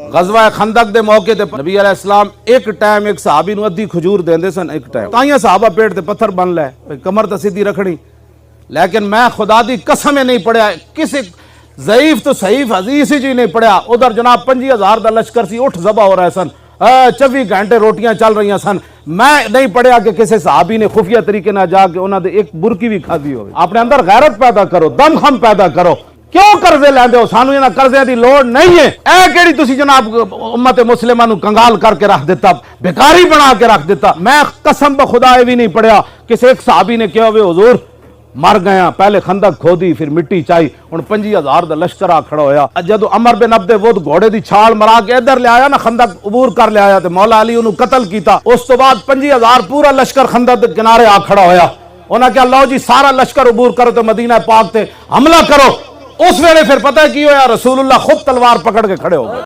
गज़वा खंदक दे मौके ते नबी अलैहिस्सलाम एक टाइम एक सहाबी नूं अद्धी खजूर देंदे सन। एक टाइम ताइयां सहाबा पेट ते पत्थर बन लै, कमर तो सीधी रखनी, लेकिन मैं खुदा दी कसम नहीं पढ़िया किसी ज़ईफ तो सहीफ हदीस ही नहीं पढ़िया। उधर जनाब 50,000 का लश्कर सी, उठ ज़बा हो रहे सन, 24 घंटे रोटियां चल रही सन। मैं नहीं पढ़िया कि किसी सहाबी ने खुफिया तरीके ना जाके उन्होंने एक बुरकी भी खाधी हो। अपने अंदर गैरत पैदा करो, दमखम पैदा करो। क्यों कर्जे लैंदे हो? सानू इन्हां कर्ज़ियां दी लोड़ नहीं है। ऐ केड़ी तुसी जनाब उम्मत मुस्लिमां नूं कंगाल करके रख दिता, बेकारी बना के रख दिता। मैं कसम ब खुदा भी नहीं पढ़िया किसी एक सहाबी ने कहा वे हुजूर मर गया, पहले खंदक खोदी फिर मिट्टी चाई, हुण 50,000 का लश्कर आ खड़ा होया। जदों अमर बिन अब्दे वुद घोड़े की छाल मरा के इधर ले आया ना, खंदक अबूर कर लिया तो मौला अली उन्होंने कतल किया। उस तो बाद 50,000 पूरा लश्कर खंदक के किनारे आ खड़ा होया। उन्हें कहा लो जी सारा लश्कर अबूर करो तो मदीना पाक ते हमला करो। उस वेले फिर पता है की होया, रसूलुल्लाह खुद तलवार पकड़ के खड़े हो गए।